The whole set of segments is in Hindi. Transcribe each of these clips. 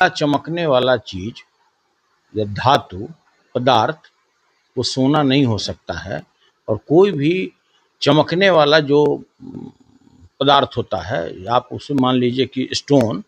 चमकने वाला चीज या धातु पदार्थ वो सोना नहीं हो सकता है, और कोई भी चमकने वाला जो पदार्थ होता है, आप उसे मान लीजिए कि स्टोन,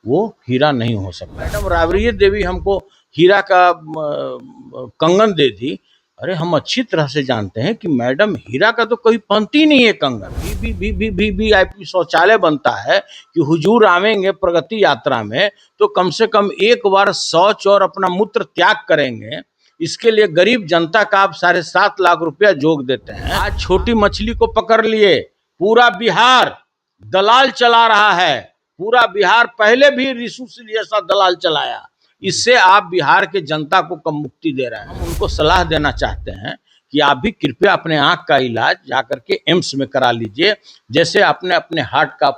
वो हीरा नहीं हो सकता। मैडम राबड़ी देवी हमको हीरा का कंगन दे दी। अरे हम अच्छी तरह से जानते हैं कि मैडम हीरा का तो कोई पहनती नहीं है कंगन। भी शौचालय बनता है कि हुजूर आवेंगे प्रगति यात्रा में तो कम से कम एक बार शौच और अपना मूत्र त्याग करेंगे। इसके लिए गरीब जनता का आप 7.5 लाख रुपया जोग देते हैं। आज छोटी मछली को पकड़ लिए, पूरा बिहार दलाल चला रहा है। पूरा बिहार पहले भी रिशु सिंह जैसा दलाल चलाया। इससे आप बिहार के जनता को कम मुक्ति दे रहे हैं। हम उनको सलाह देना चाहते हैं कि आप भी कृपया अपने आंख का इलाज जाकर के एम्स में करा लीजिए, जैसे आपने अपने हार्ट का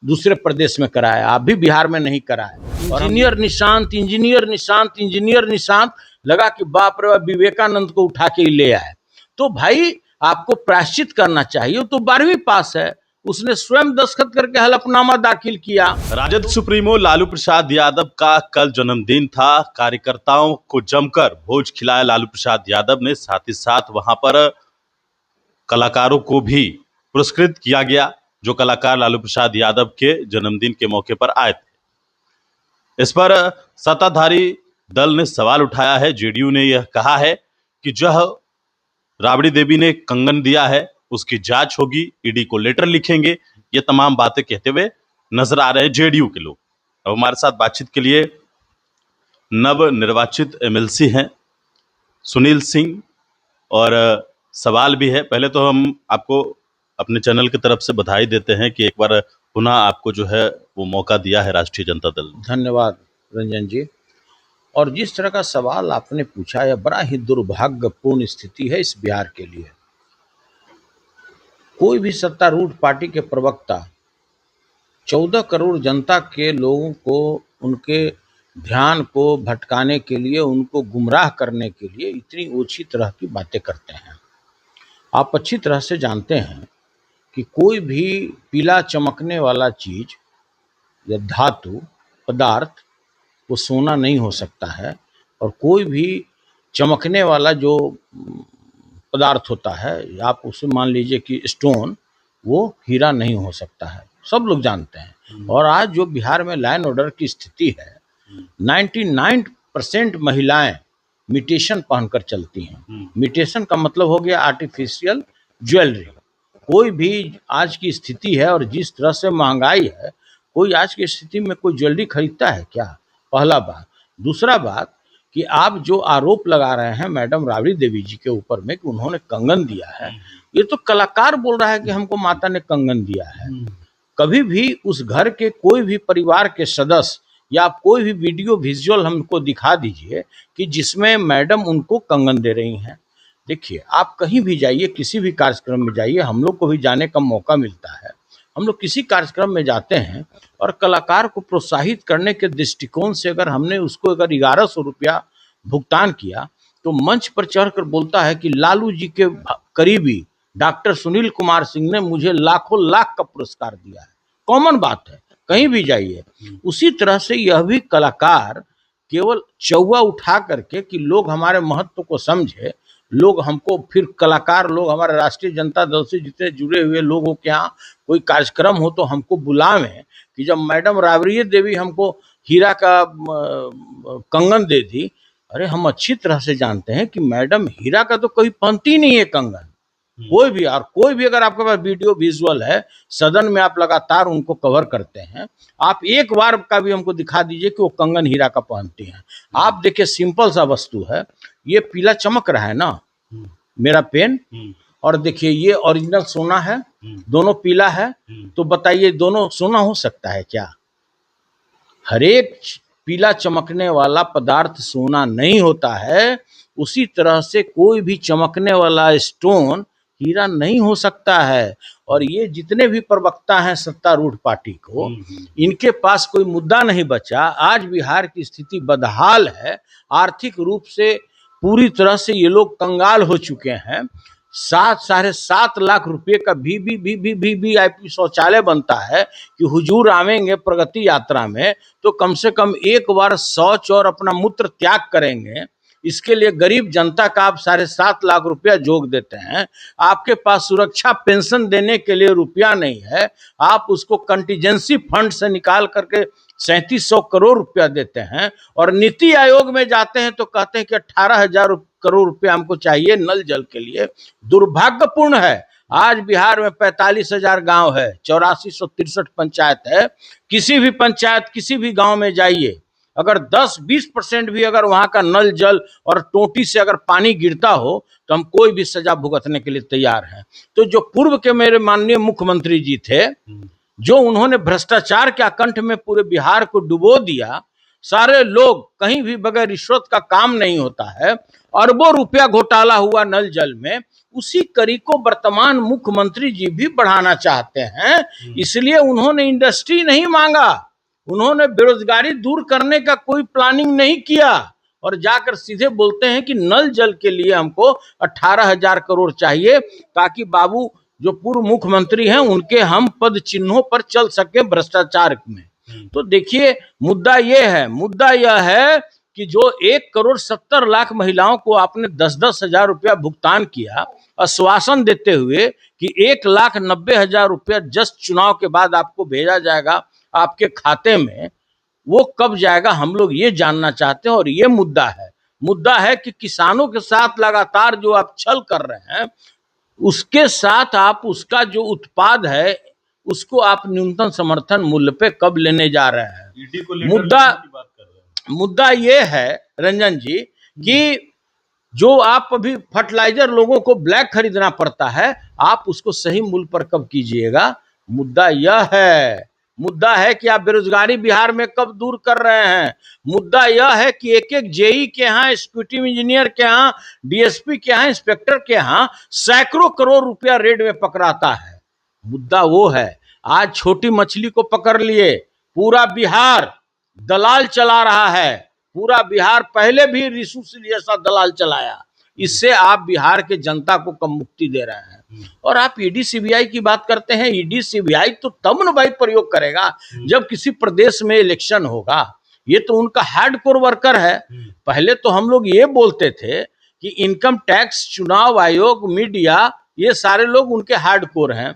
दूसरे प्रदेश में कराया, आप भी बिहार में नहीं कराया। Engineer Nishant, engineer Nishant, engineer Nishant लगा कि बाप रे, विवेकानंद को उठा के ले आए। तो भाई आपको प्रायश्चित करना चाहिए। तो 12वीं पास है, उसने स्वयं दस्तखत करके हलफनामा दाखिल किया। राजद सुप्रीमो लालू प्रसाद यादव का कल जन्मदिन था। कार्यकर्ताओं को जमकर भोज खिलाया लालू प्रसाद यादव ने। साथ ही साथ वहां पर कलाकारों को भी पुरस्कृत किया गया, जो कलाकार लालू प्रसाद यादव के जन्मदिन के मौके पर आए थे। इस पर सत्ताधारी दल ने सवाल उठाया है। जेडीयू ने यह कहा है कि जो राबड़ी देवी ने कंगन दिया है उसकी जांच होगी, ईडी को लेटर लिखेंगे। ये तमाम बातें कहते हुए नजर आ रहे हैं जेडीयू के लोग। अब हमारे साथ बातचीत के लिए नव निर्वाचित एमएलसी हैं सुनील सिंह, और सवाल भी है। पहले तो हम आपको अपने चैनल की तरफ से बधाई देते हैं कि एक बार पुनः आपको जो है वो मौका दिया है राष्ट्रीय जनता दल ने। धन्यवाद रंजन जी। और जिस तरह का सवाल आपने पूछा, यह बड़ा ही दुर्भाग्यपूर्ण स्थिति है इस बिहार के लिए। कोई भी सत्तारूढ़ पार्टी के प्रवक्ता 14 करोड़ जनता के लोगों को, उनके ध्यान को भटकाने के लिए, उनको गुमराह करने के लिए इतनी ओछी तरह की बातें करते हैं। आप अच्छी तरह से जानते हैं कि कोई भी पीला चमकने वाला चीज या धातु पदार्थ वो सोना नहीं हो सकता है, और कोई भी चमकने वाला जो पदार्थ होता है, आप उसे मान लीजिए कि स्टोन, वो हीरा नहीं हो सकता है। सब लोग जानते हैं। और आज जो बिहार में लाइन ऑर्डर की स्थिति है, 99% महिलाएं मिटेशन पहनकर चलती हैं। मिटेशन का मतलब हो गया आर्टिफिशियल ज्वेलरी। कोई भी आज की स्थिति है और जिस तरह से महंगाई है, कोई आज की स्थिति में कोई ज्वेलरी खरीदता है क्या? पहला बात। दूसरा बात कि आप जो आरोप लगा रहे हैं मैडम राबड़ी देवी जी के ऊपर में कि उन्होंने कंगन दिया है, ये तो कलाकार बोल रहा है कि हमको माता ने कंगन दिया है। कभी भी उस घर के कोई भी परिवार के सदस्य या कोई भी वीडियो विजुअल हमको दिखा दीजिए कि जिसमें मैडम उनको कंगन दे रही हैं। देखिए, आप कहीं भी जाइए, किसी भी कार्यक्रम में जाइए, हम लोग को भी जाने का मौका मिलता है। हम लोग किसी कार्यक्रम में जाते हैं और कलाकार को प्रोत्साहित करने के दृष्टिकोण से अगर हमने उसको अगर 1100 रुपया भुगतान किया, तो मंच पर चढ़कर बोलता है कि लालू जी के करीबी डॉक्टर सुनील कुमार सिंह ने मुझे लाखों लाख का पुरस्कार दिया है। कॉमन बात है, कहीं भी जाइए। उसी तरह से यह भी कलाकार केवल चौवा उठा करके कि लोग हमारे महत्व को समझे, लोग हमको, फिर कलाकार लोग हमारे राष्ट्रीय जनता दल से जितने जुड़े हुए लोगों के यहाँ कोई कार्यक्रम हो तो हमको बुलावें कि जब मैडम राबड़ी देवी हमको हीरा का कंगन दे दी। अरे हम अच्छी तरह से जानते हैं कि मैडम हीरा का तो कोई पहनती नहीं है कंगन। कोई भी, और कोई भी अगर आपके पास वीडियो विजुअल है, सदन में आप लगातार उनको कवर करते हैं, आप एक बार का भी हमको दिखा दीजिए कि वो कंगन हीरा का पहनती हैं। आप देखिए, सिंपल सा वस्तु है, ये पीला चमक रहा है ना मेरा पेन, और देखिए ये ओरिजिनल सोना है, दोनों पीला है। तो बताइए दोनों सोना हो सकता है क्या? हर एक पीला चमकने वाला पदार्थ सोना नहीं होता है। उसी तरह से कोई भी चमकने वाला स्टोन हीरा नहीं हो सकता है। और ये जितने भी प्रवक्ता हैं सत्तारूढ़ पार्टी को, इनके पास कोई मुद्दा नहीं बचा। आज बिहार की स्थिति बदहाल है, आर्थिक रूप से पूरी तरह से ये लोग कंगाल हो चुके हैं। 7-7.5 लाख रुपए का वीवीआईपी शौचालय बनता है कि हुजूर आवेंगे प्रगति यात्रा में तो कम से कम एक बार शौच और अपना मूत्र त्याग करेंगे। इसके लिए गरीब जनता का आप 7.5 लाख रुपया जोग देते हैं। आपके पास सुरक्षा पेंशन देने के लिए रुपया नहीं है, आप उसको कंटीजेंसी फंड से निकाल करके 3700 करोड़ रुपया देते हैं और नीति आयोग में जाते हैं तो कहते हैं कि 18,000 करोड़ रुपया हमको चाहिए नल जल के लिए। दुर्भाग्यपूर्ण है, आज बिहार में 45,000 गांव है, 8463 पंचायत है। किसी भी पंचायत किसी भी गांव में जाइए, अगर 10-20% भी अगर वहां का नल जल और टोटी से अगर पानी गिरता हो तो हम कोई भी सजा भुगतने के लिए तैयार हैं। तो जो पूर्व के मेरे माननीय मुख्यमंत्री जी थे, जो उन्होंने भ्रष्टाचार के आकंठ में पूरे बिहार को डुबो दिया, सारे लोग कहीं भी बगैर रिश्वत का काम नहीं होता है, अरबों रुपया घोटाला हुआ नल जल में, उसी कड़ी को वर्तमान मुख्यमंत्री जी भी बढ़ाना चाहते हैं। इसलिए उन्होंने इंडस्ट्री नहीं मांगा, उन्होंने बेरोजगारी दूर करने का कोई प्लानिंग नहीं किया और जाकर सीधे बोलते हैं कि नल जल के लिए हमको 18,000 करोड़ चाहिए ताकि बाबू जो पूर्व मुख्यमंत्री हैं उनके हम पद चिन्हों पर चल सके भ्रष्टाचार में। तो देखिए मुद्दा यह है कि जो 1,70,00,000 महिलाओं को आपने 10-10 हजार रुपया भुगतान किया, आश्वासन देते हुए कि 1,90,000 रुपया जस्ट चुनाव के बाद आपको भेजा जाएगा आपके खाते में, वो कब जाएगा हम लोग ये जानना चाहते हैं। और ये मुद्दा है कि किसानों के साथ लगातार जो आप छल कर रहे हैं, उसके साथ आप उसका जो उत्पाद है उसको आप न्यूनतम समर्थन मूल्य पे कब लेने जा रहे हैं। मुद्दा ये है रंजन जी कि जो आप अभी फर्टिलाइजर लोगों को ब्लैक खरीदना पड़ता है, आप उसको सही मूल्य पर कब कीजिएगा। मुद्दा है कि आप बेरोजगारी बिहार में कब दूर कर रहे हैं। मुद्दा यह है कि एक जेई के यहाँ, एग्जीक्यूटिव इंजीनियर के यहाँ, डीएसपी के यहाँ, इंस्पेक्टर के यहाँ सैकड़ों करोड़ रुपया रेड में पकड़ाता है। मुद्दा वो है, आज छोटी मछली को पकड़ लिए, पूरा बिहार दलाल चला रहा है, पूरा बिहार पहले भी रिशु सिंह जैसा दलाल चलाया। इससे आप बिहार के जनता को कम मुक्ति दे रहे हैं। और आप ईडी सीबीआई की बात करते हैं, ईडी सीबीआई तो तब न भाई प्रयोग करेगा जब किसी प्रदेश में इलेक्शन होगा। ये तो उनका हार्डकोर वर्कर है। पहले तो हम लोग ये बोलते थे कि इनकम टैक्स, चुनाव आयोग, मीडिया, ये सारे लोग उनके हार्डकोर हैं।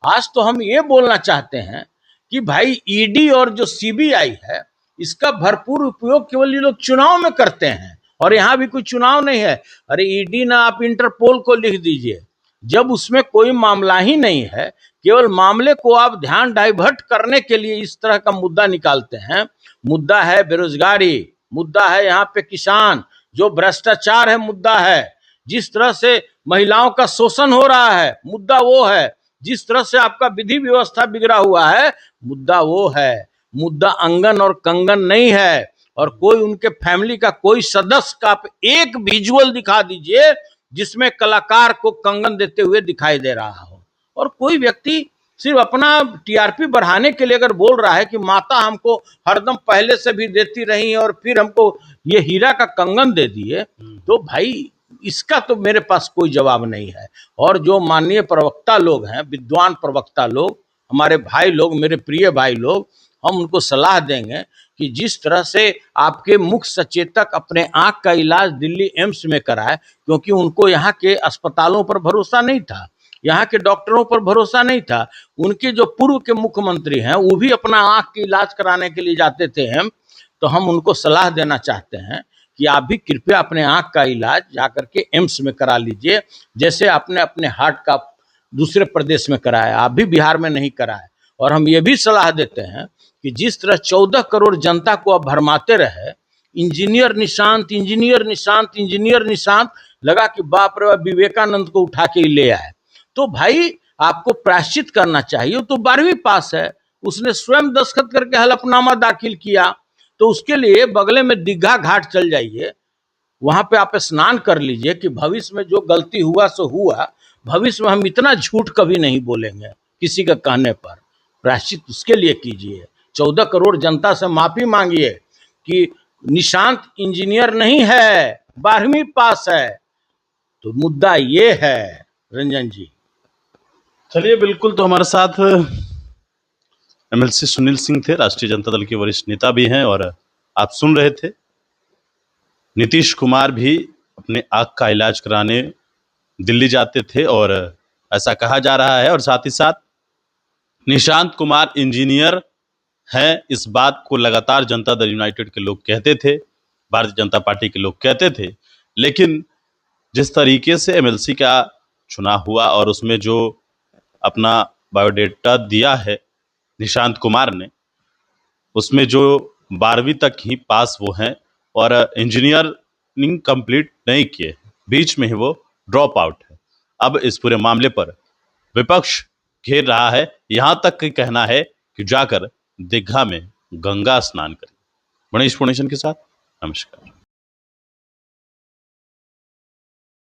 आज तो हम ये बोलना चाहते हैं कि भाई ईडी और जो सीबीआई है इसका भरपूर उपयोग केवल ये लोग चुनाव में करते हैं और यहाँ भी कोई चुनाव नहीं है। अरे ईडी ना आप इंटरपोल को लिख दीजिए, जब उसमें कोई मामला ही नहीं है, केवल मामले को आप ध्यान डाइवर्ट करने के लिए इस तरह का मुद्दा निकालते हैं। मुद्दा है बेरोजगारी, मुद्दा है यहाँ पे किसान, जो भ्रष्टाचार है मुद्दा है, जिस तरह से महिलाओं का शोषण हो रहा है मुद्दा वो है, जिस तरह से आपका विधि व्यवस्था बिगड़ा हुआ है मुद्दा वो है। मुद्दा अंगन और कंगन नहीं है। और कोई उनके फैमिली का कोई सदस्य का आप एक विजुअल दिखा दीजिए जिसमें कलाकार को कंगन देते हुए दिखाई दे रहा हो। और कोई व्यक्ति सिर्फ अपना टीआरपी बढ़ाने के लिए अगर बोल रहा है कि माता हमको हरदम पहले से भी देती रही और फिर हमको ये हीरा का कंगन दे दिए, तो भाई इसका तो मेरे पास कोई जवाब नहीं है। और जो माननीय प्रवक्ता लोग हैं, विद्वान प्रवक्ता लोग, हमारे भाई लोग, मेरे प्रिय भाई लोग, हम उनको सलाह देंगे कि जिस तरह से आपके मुख्य सचेतक अपने आंख का इलाज दिल्ली एम्स में कराए, क्योंकि उनको यहाँ के अस्पतालों पर भरोसा नहीं था, यहाँ के डॉक्टरों पर भरोसा नहीं था। उनके जो पूर्व के मुख्यमंत्री हैं वो भी अपना आंख के इलाज कराने के लिए जाते थे हम, तो हम उनको सलाह देना चाहते हैं कि आप भी कृपया अपने आंख का इलाज जाकर के एम्स में करा लीजिए, जैसे आपने अपने हार्ट का दूसरे प्रदेश में कराया, आप भी बिहार में नहीं कराए। और हम ये भी सलाह देते हैं कि जिस तरह 14 करोड़ जनता को आप भरमाते रहे, engineer Nishant, engineer Nishant, engineer Nishant, लगा कि बाप रे विवेकानंद को उठा के ले आए। तो भाई आपको प्रायश्चित करना चाहिए। तो 12वीं पास है, उसने स्वयं दस्तखत करके हलफनामा दाखिल किया, तो उसके लिए बगले में दीघा घाट चल जाइए, वहां पे आप स्नान कर लीजिए कि भविष्य में जो गलती हुआ सो हुआ, भविष्य में हम इतना झूठ कभी नहीं बोलेंगे किसी का कहने पर। प्रायश्चित उसके लिए कीजिए, 14 करोड़ जनता से माफी मांगिए कि निशांत इंजीनियर नहीं है, 12वीं पास है। तो मुद्दा ये है रंजन जी। चलिए, बिल्कुल। तो हमारे साथ एमएलसी सुनील सिंह थे, राष्ट्रीय जनता दल के वरिष्ठ नेता भी हैं, और आप सुन रहे थे नीतीश कुमार भी अपने आँख का इलाज कराने दिल्ली जाते थे, और ऐसा कहा जा रहा है। और साथ ही साथ निशांत कुमार इंजीनियर हैं, इस बात को लगातार जनता दल यूनाइटेड के लोग कहते थे, भारतीय जनता पार्टी के लोग कहते थे। लेकिन जिस तरीके से एमएलसी का चुनाव हुआ और उसमें जो अपना बायोडेटा दिया है निशांत कुमार ने, उसमें जो 12वीं तक ही पास वो हैं और इंजीनियरिंग कंप्लीट नहीं किए, बीच में ही वो ड्रॉप आउट है। अब इस पूरे मामले पर विपक्ष घेर रहा है, यहां तक कि कहना है कि जाकर दीघा में गंगा स्नान करें। मनीष पुणेशन के साथ, नमस्कार।